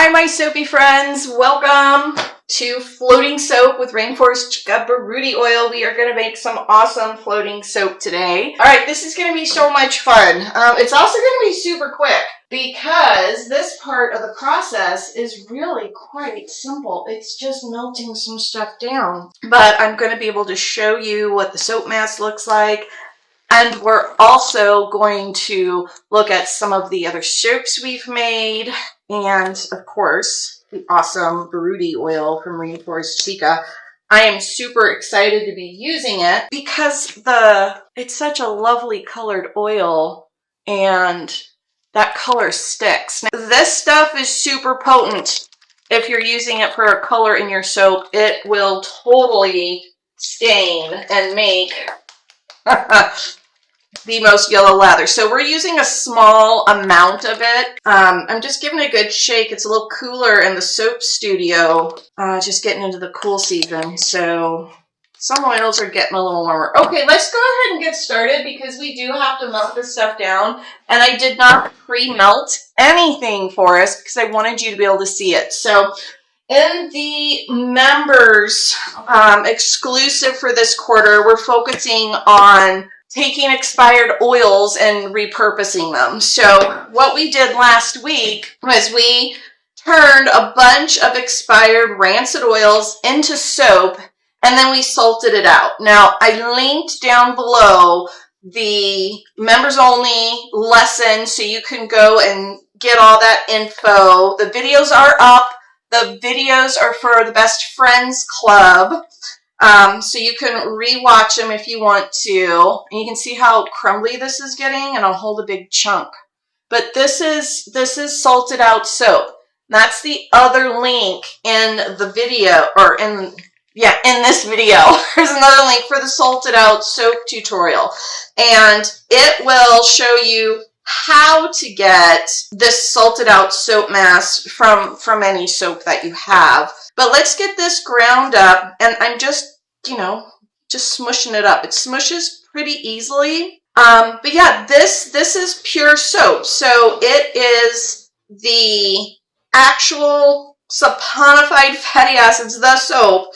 Hi, my soapy friends. Welcome to floating soap with Rainforest Chica Buriti oil. We are going to make some awesome floating soap today. All right, this is going to be so much fun. It's also going to be super quick because this part of the process is really quite simple. It's just melting some stuff down. But I'm going to be able to show you what the soap mass looks like. And we're also going to look at some of the other soaps we've made. And, of course, the awesome Buriti oil from Rainforest Chica. I am super excited to be using it because it's such a lovely colored oil and that color sticks. Now, this stuff is super potent. If you're using it for a color in your soap, it will totally stain and make the most yellow lather. So we're using a small amount of it. I'm just giving it a good shake. It's a little cooler in the soap studio, just getting into the cool season. So some oils are getting a little warmer. Okay, let's go ahead and get started because we do have to melt this stuff down. And I did not pre-melt anything for us because I wanted you to be able to see it. So in the members exclusive for this quarter, we're focusing on taking expired oils and repurposing them. So what we did last week was we turned a bunch of expired rancid oils into soap and then we salted it out. Now I linked down below the members only lesson so you can go and get all that info. The videos are up. The videos are for the Best Friends Club. So you can rewatch them if you want to. And you can see how crumbly this is getting, and I'll hold a big chunk. But this is salted out soap. That's the other link in the video, or in this video. There's another link for the salted out soap tutorial. And it will show you how to get this salted out soap mass from any soap that you have. But let's get this ground up, and I'm just smushing it up. It smushes pretty easily. But yeah, this is pure soap. So it is the actual saponified fatty acids, the soap,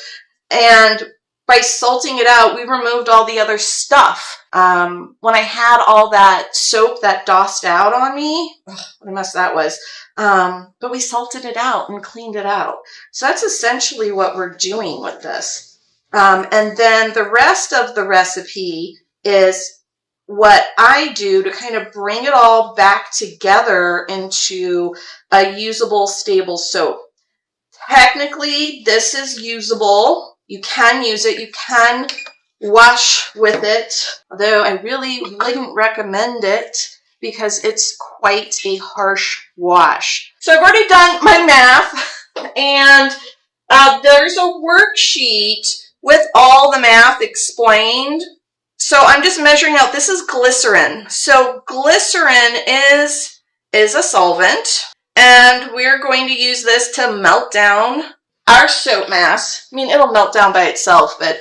and by salting it out, we removed all the other stuff. When I had all that soap that dossed out on me, what a mess that was. But we salted it out and cleaned it out. So that's essentially what we're doing with this. And then the rest of the recipe is what I do to kind of bring it all back together into a usable, stable soap. Technically, this is usable. You can use it. You can wash with it, although I really wouldn't recommend it because it's quite a harsh wash. So I've already done my math, and there's a worksheet with all the math explained. So I'm just measuring out. This is glycerin. So glycerin is a solvent, and we're going to use this to melt down our soap mass. I mean, it'll melt down by itself, but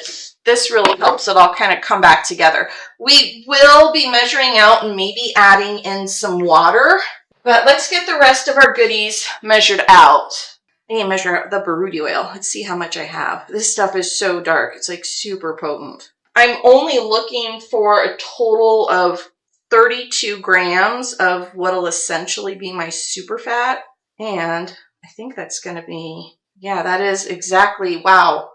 this really helps it all kind of come back together. We will be measuring out and maybe adding in some water, but let's get the rest of our goodies measured out. I need to measure the Buriti oil. Let's see how much I have. This stuff is so dark. It's like super potent. I'm only looking for a total of 32 grams of what will essentially be my superfat. And I think that's going to be, yeah, that is exactly, wow.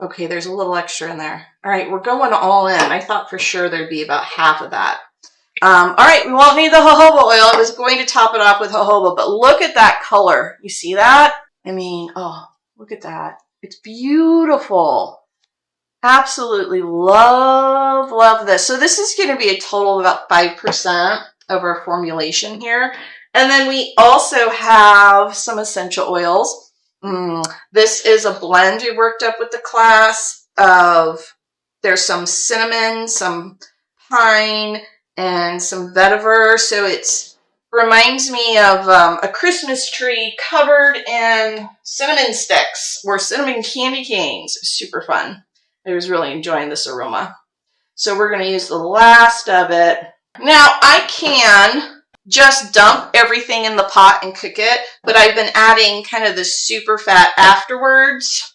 Okay, there's a little extra in there. All right, we're going all in. I thought for sure there'd be about half of that. All right, we won't need the jojoba oil. I was going to top it off with jojoba, but look at that color. You see that? I mean, oh, look at that. It's beautiful. Absolutely love this. So this is going to be a total of about 5% of our formulation here. And then we also have some essential oils. This is a blend we worked up with the class of, there's some cinnamon, some pine, and some vetiver. So it's reminds me of a Christmas tree covered in cinnamon sticks or cinnamon candy canes. Super fun. I was really enjoying this aroma. So we're going to use the last of it. Now I can just dump everything in the pot and cook it, but I've been adding kind of the super fat afterwards,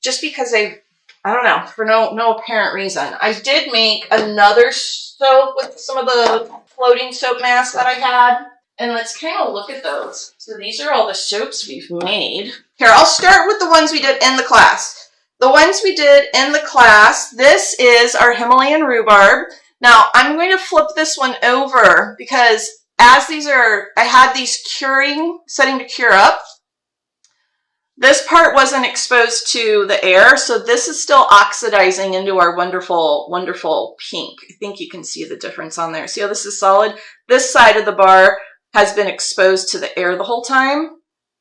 just because I don't know, for no apparent reason. I did make another soap with some of the floating soap masks that I had, and let's kind of look at those. So these are all the soaps we've made. Here, I'll start with the ones we did in the class. The ones we did in the class, this is our Himalayan rhubarb. Now, I'm going to flip this one over because as these are, I had these curing, setting to cure up. This part wasn't exposed to the air, so this is still oxidizing into our wonderful, wonderful pink. I think you can see the difference on there. See how this is solid? This side of the bar has been exposed to the air the whole time.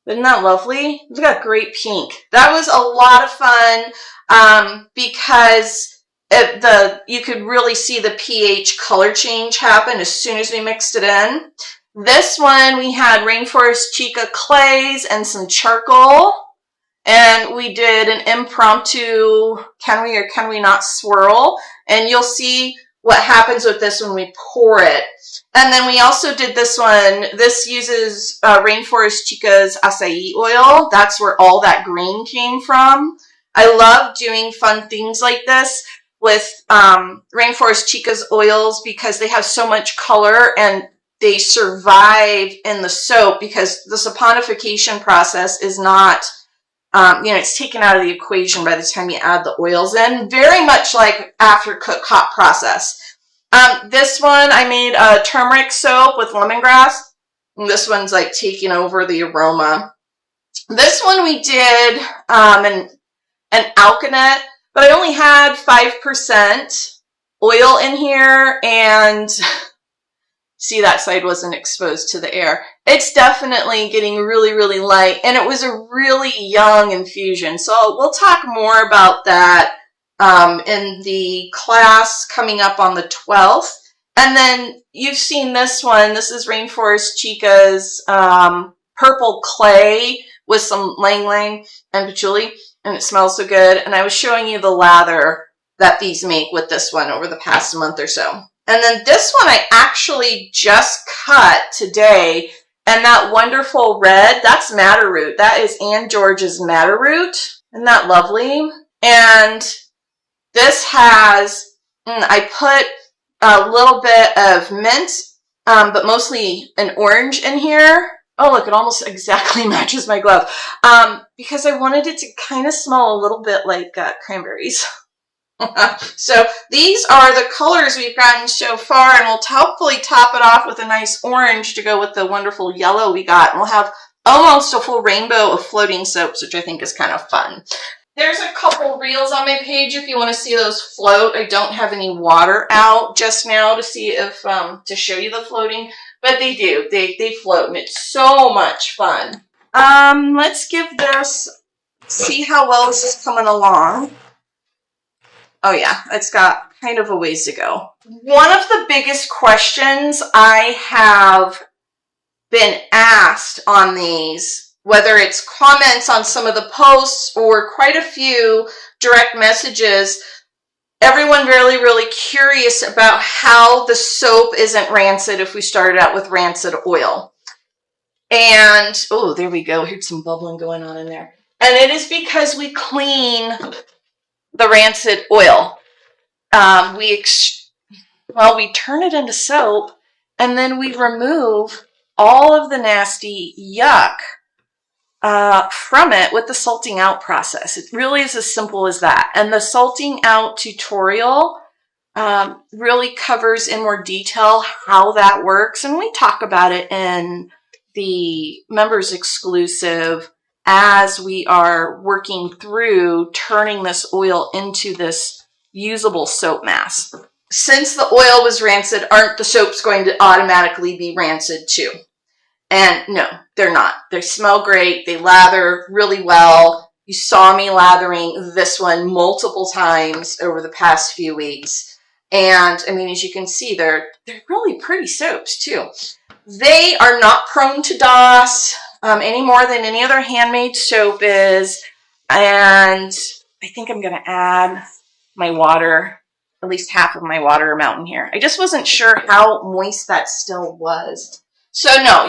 Isn't that lovely? We've got great pink. That was a lot of fun because you could really see the pH color change happen as soon as we mixed it in. This one, we had Rainforest Chica clays and some charcoal. And we did an impromptu can we or can we not swirl. And you'll see what happens with this when we pour it. And then we also did this one. This uses Rainforest Chica's acai oil. That's where all that green came from. I love doing fun things like this with Rainforest Chica's oils because they have so much color and they survive in the soap because the saponification process is not, it's taken out of the equation by the time you add the oils in. Very much like after cook hot process. This one, I made a turmeric soap with lemongrass. And this one's like taking over the aroma. This one we did an alkanet, but I only had 5% oil in here, and see, that side wasn't exposed to the air. It's definitely getting really, really light, and it was a really young infusion. So we'll talk more about that in the class coming up on the 12th. And then you've seen this one. This is Rainforest Chica's purple clay with some lang lang and patchouli, and it smells so good. And I was showing you the lather that these make with this one over the past month or so. And then this one I actually just cut today, and that wonderful red, that's madder root. That is Ann George's madder root. Isn't that lovely? And this has, I put a little bit of mint, but mostly an orange in here. Oh, look, it almost exactly matches my glove. Because I wanted it to kind of smell a little bit like cranberries. So these are the colors we've gotten so far, and we'll hopefully top it off with a nice orange to go with the wonderful yellow we got. And we'll have almost a full rainbow of floating soaps, which I think is kind of fun. There's a couple reels on my page if you want to see those float. I don't have any water out just now to see if to show you the floating, but they do. They float, and it's so much fun. Let's give this, see how well this is coming along. Oh yeah, it's got kind of a ways to go. One of the biggest questions I have been asked on these, whether it's comments on some of the posts or quite a few direct messages, everyone really, really curious about how the soap isn't rancid if we started out with rancid oil. And, oh, there we go. Here's some bubbling going on in there. And it is because we clean the rancid oil. We turn it into soap, and then we remove all of the nasty yuck from it with the salting out process. It really is as simple as that. And the salting out tutorial really covers in more detail how that works. And we talk about it in the members exclusive as we are working through turning this oil into this usable soap mask. Since the oil was rancid, aren't the soaps going to automatically be rancid too? And no, they're not. They smell great. They lather really well. You saw me lathering this one multiple times over the past few weeks. And I mean, as you can see, they're really pretty soaps too. They are not prone to DOS any more than any other handmade soap is. And I think I'm going to add my water at least half of my water amount in here. I just wasn't sure how moist that still was. So no,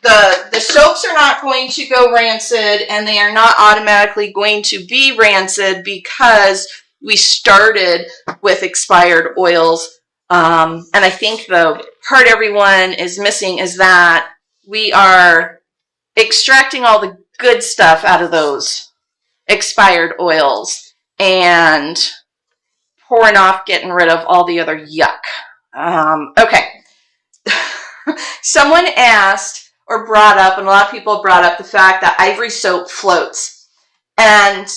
the soaps are not going to go rancid, and they are not automatically going to be rancid because we started with expired oils. And I think the part everyone is missing is that we are extracting all the good stuff out of those expired oils and pouring off, getting rid of all the other yuck. Okay. Someone asked or brought up, and a lot of people brought up the fact that ivory soap floats. And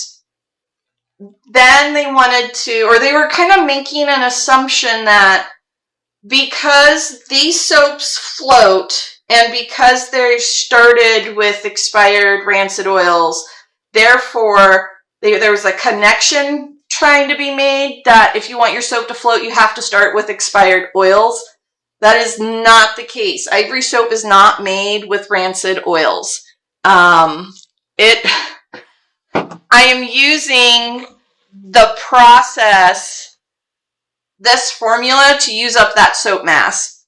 then they wanted to, or they were kind of making an assumption that because these soaps float and because they started with expired rancid oils, therefore there was a connection trying to be made that if you want your soap to float, you have to start with expired oils. That is not the case. Ivory soap is not made with rancid oils. I am using the process, this formula, to use up that soap mass.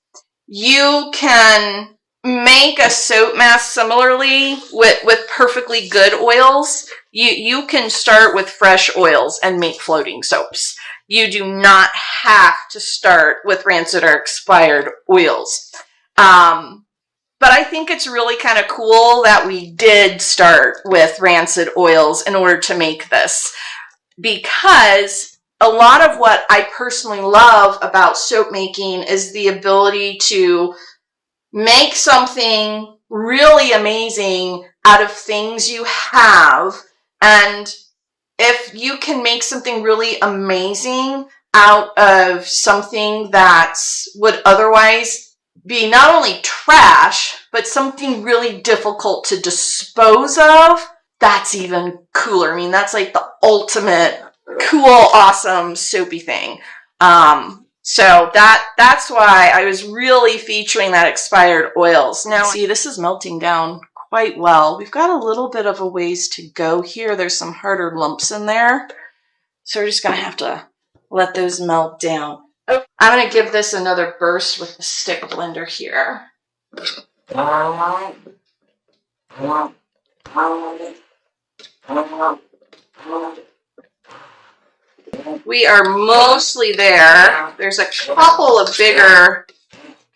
You can make a soap mass similarly with perfectly good oils. You can start with fresh oils and make floating soaps. You do not have to start with rancid or expired oils. But I think it's really kind of cool that we did start with rancid oils in order to make this, because a lot of what I personally love about soap making is the ability to make something really amazing out of things you have. And if you can make something really amazing out of something that would otherwise be not only trash, but something really difficult to dispose of, that's even cooler. I mean, that's like the ultimate cool, awesome, soapy thing. So that's why I was really featuring that expired oils. Now, see, this is melting down quite well. We've got a little bit of a ways to go here. There's some harder lumps in there. So we're just going to have to let those melt down. Okay. I'm going to give this another burst with the stick blender here. We are mostly there. There's a couple of bigger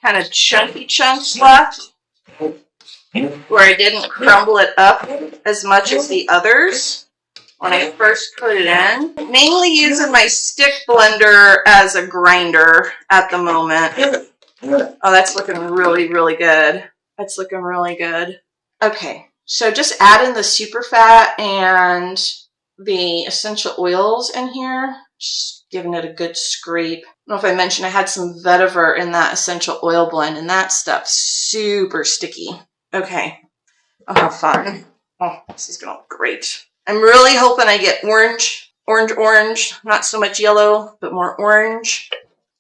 kind of chunky chunks left where I didn't crumble it up as much as the others when I first put it in. Mainly using my stick blender as a grinder at the moment. Oh, that's looking really, really good. That's looking really good. Okay, so just add in the superfat and the essential oils in here. Just giving it a good scrape. I don't know if I mentioned I had some vetiver in that essential oil blend, and that stuff's super sticky. Okay. Oh, how fun. Oh, this is going to look great. I'm really hoping I get orange. Not so much yellow, but more orange.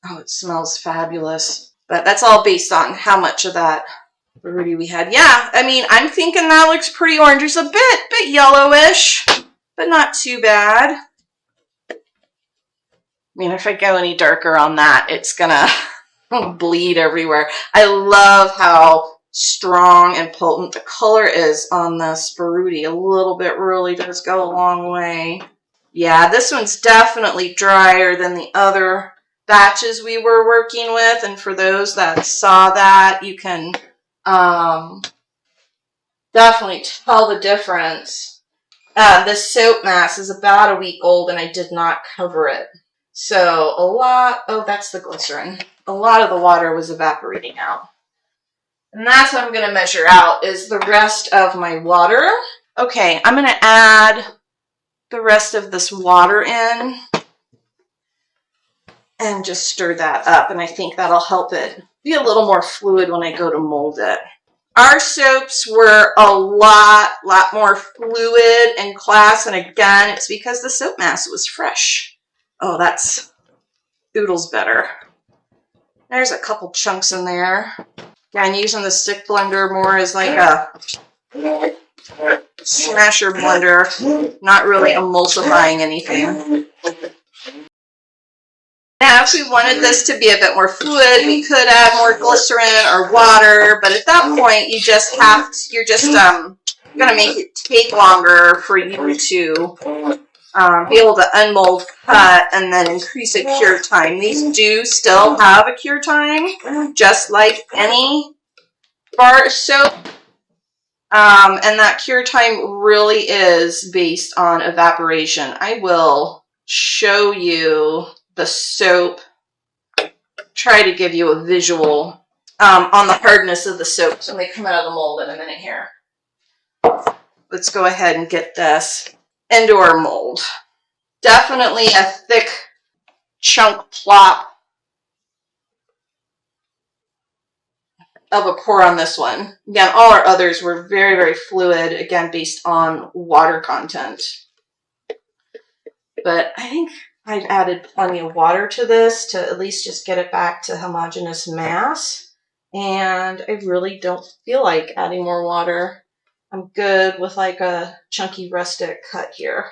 Oh, it smells fabulous. But that's all based on how much of that Buriti we had. Yeah, I mean, I'm thinking that looks pretty orange. There's a bit yellowish, but not too bad. I mean, if I go any darker on that, it's gonna bleed everywhere. I love how strong and potent the color is on this Buriti. A little bit really does go a long way. Yeah, this one's definitely drier than the other batches we were working with, and for those that saw that, you can definitely tell the difference. This soap mass is about a week old, and I did not cover it. So a lot, oh, that's the glycerin. A lot of the water was evaporating out. And that's what I'm going to measure out, is the rest of my water. Okay, I'm going to add the rest of this water in and just stir that up. And I think that'll help it be a little more fluid when I go to mold it. Our soaps were a lot more fluid in class. And again, it's because the soap mass was fresh. Oh, that's oodles better. There's a couple chunks in there. Yeah, I'm using the stick blender more as like a smasher blender, not really emulsifying anything. Now, if we wanted this to be a bit more fluid, we could add more glycerin or water, but at that point, you're just gonna make it take longer for you to be able to unmold, cut, and then increase a cure time. These do still have a cure time, just like any bar soap. And that cure time really is based on evaporation. I will show you the soap, try to give you a visual on the hardness of the soaps when they come out of the mold in a minute here. Let's go ahead and get this into our mold. Definitely a thick chunk plop of a pour on this one. Again, all our others were very, very fluid, again, based on water content. But I think I've added plenty of water to this to at least just get it back to homogeneous mass. And I really don't feel like adding more water. I'm good with like a chunky rustic cut here.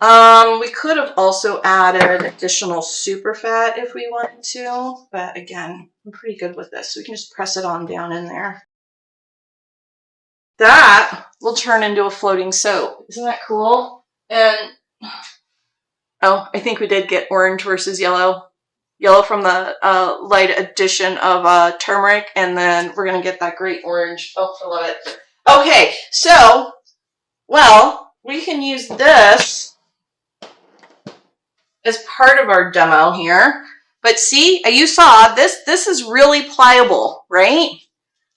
We could have also added additional superfat if we wanted to, but again, I'm pretty good with this, so we can just press it on down in there. That will turn into a floating soap. Isn't that cool? And, oh, I think we did get orange versus yellow. Yellow from the light addition of turmeric, and then we're going to get that great orange. Oh, I love it. Okay, so, well, we can use this as part of our demo here. But see, you saw this is really pliable, right?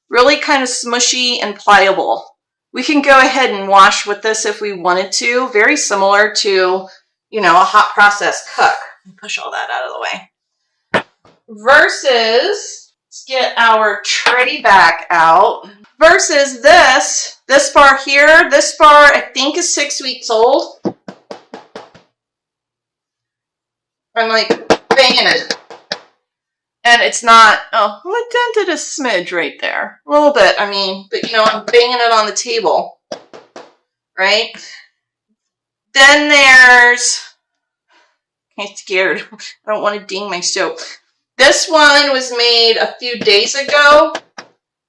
Really kind of smushy and pliable. We can go ahead and wash with this if we wanted to. Very similar to, you know, a hot process cook. Push all that out of the way. Versus, let's get our tray back out. Versus this bar here. This bar I think is 6 weeks old. I'm like banging it. And it's not, oh, well, it dented a smidge right there. A little bit, I mean, but you know, I'm banging it on the table. Right? Then there's, I'm scared. I don't want to ding my soap. This one was made a few days ago,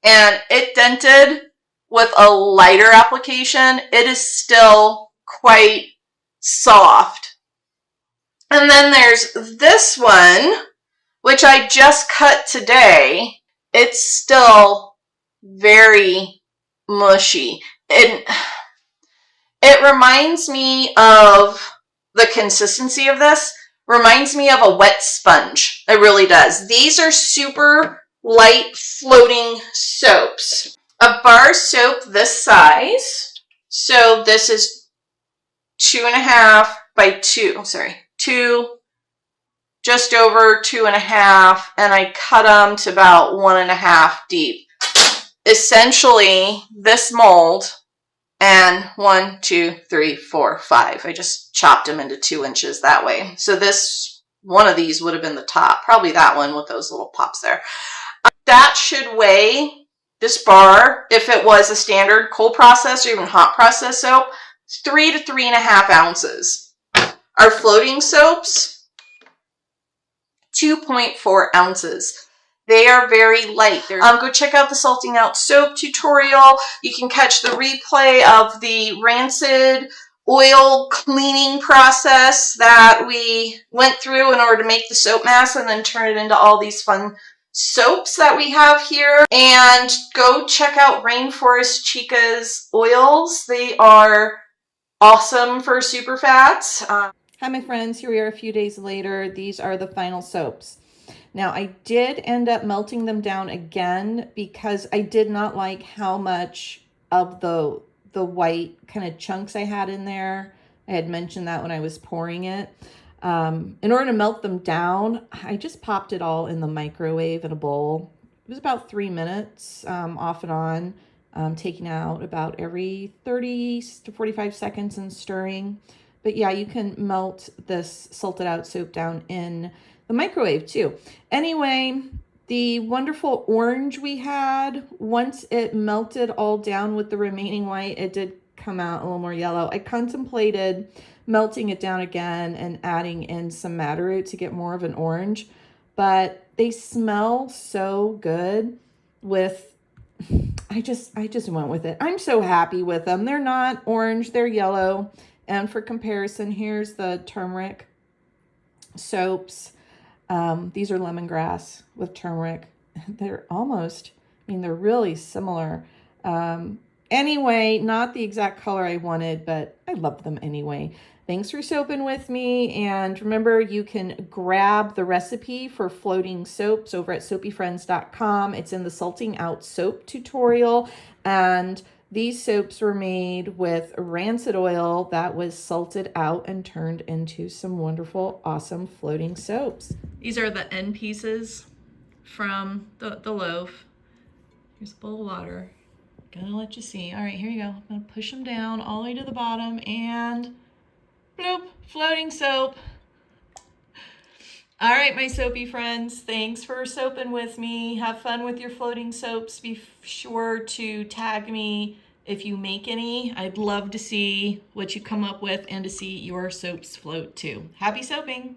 and it dented with a lighter application. It is still quite soft. And then there's this one, which I just cut today. It's still very mushy. It reminds me of the consistency of this. Reminds me of a wet sponge. It really does. These are super light floating soaps. A bar soap this size. So this is 2.5 by 2. Two, just over 2.5, and I cut them to about 1.5 deep. Essentially, this mold, and 1, 2, 3, 4, 5. I just chopped them into 2 inches that way. So one of these would have been the top, probably that one with those little pops there. That should weigh, this bar, if it was a standard cold process or even hot process soap, 3 to 3.5 ounces. Our floating soaps, 2.4 ounces. They are very light. Go check out the Salting Out Soap tutorial. You can catch the replay of the rancid oil cleaning process that we went through in order to make the soap mask and then turn it into all these fun soaps that we have here. And go check out Rainforest Chica's oils. They are awesome for superfats. Hi my friends, here we are a few days later. These are the final soaps. Now I did end up melting them down again because I did not like how much of the white kind of chunks I had in there. I had mentioned that when I was pouring it. In order to melt them down, I just popped it all in the microwave in a bowl. It was about 3 minutes off and on, taking out about every 30 to 45 seconds and stirring. But yeah, you can melt this salted out soap down in the microwave too. Anyway, the wonderful orange we had, once it melted all down with the remaining white, it did come out a little more yellow. I contemplated melting it down again and adding in some madder root to get more of an orange. But they smell so good with, I just went with it. I'm so happy with them. They're not orange, they're yellow. And for comparison, here's the turmeric soaps. These are lemongrass with turmeric. They're almost, I mean, they're really similar. Anyway, not the exact color I wanted, but I love them anyway. Thanks for soaping with me. And remember, you can grab the recipe for floating soaps over at soapyfriends.com. It's in the salting out soap tutorial. And these soaps were made with rancid oil that was salted out and turned into some wonderful, awesome floating soaps. These are the end pieces from the loaf. Here's a bowl of water. Gonna let you see. All right, here you go. I'm gonna push them down all the way to the bottom and bloop, floating soap. All right, my soapy friends, thanks for soaping with me. Have fun with your floating soaps. Be sure to tag me if you make any. I'd love to see what you come up with and to see your soaps float too. Happy soaping.